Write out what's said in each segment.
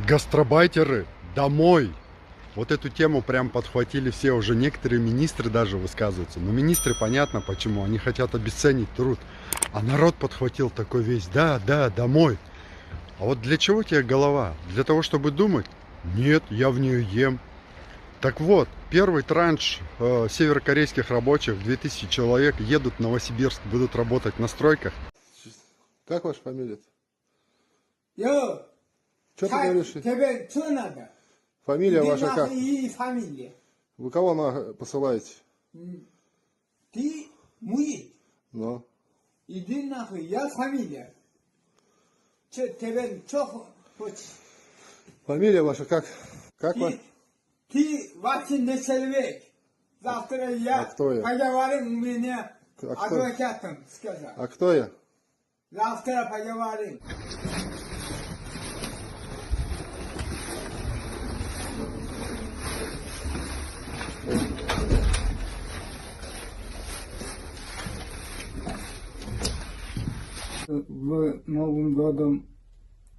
Гастробайтеры, домой! Вот эту тему прям подхватили все, уже некоторые министры даже высказываются. Но министры, понятно почему, они хотят обесценить труд. А народ подхватил такой весь, да, домой. А вот для чего тебе голова? Для того, чтобы думать? Нет, я в нее ем. Так вот, первый транш северокорейских рабочих, 2000 человек, едут в Новосибирск, будут работать на стройках. Как ваша фамилия? Yo, Что ты говоришь? тебе что надо? Фамилия Иди ваша нахуй как? и фамилия. Вы кого посылаете? Ты муит. Ну. Иди нахуй, я фамилия. Тебе что хочешь? Фамилия ваша как? Как вы? Ты Васин человек. Завтра я кто я? поговорим, у меня кто? адвокатом сказал. А кто я? Завтра поговорим. В Новым годом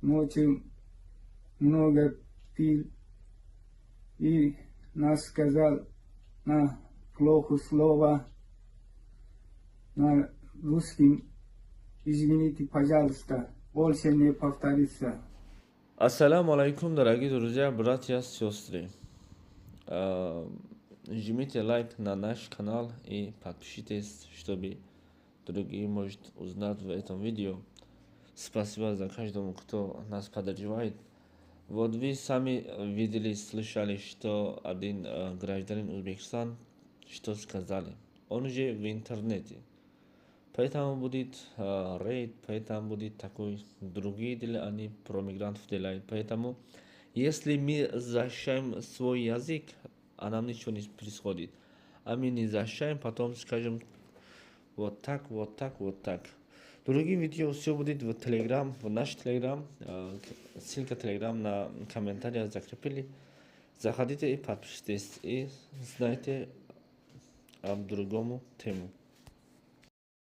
ночью много пил и нас сказал на плохое слово на русским. Извините, пожалуйста, больше не повторится. Ассаламу алейкум, дорогие друзья, братья, сестры. Жмите лайк на наш канал и подпишитесь, чтобы другие могут узнать в этом видео. Спасибо за каждому, кто нас поддерживает. Вот вы сами видели, слышали, что один гражданин Узбекистана что сказали. Он же в интернете. Поэтому будет рейд, поэтому будет такой другие дела, они про мигрантов делают. Поэтому, если мы защищаем свой язык, а нам ничего не происходит. А мы не защищаем, потом скажем вот так, вот так, вот так. Другие видео все будет в Телеграм, в наш Телеграм. Ссылка Телеграм на комментариях закрепили. Заходите и подпишитесь и знайте об другому тему.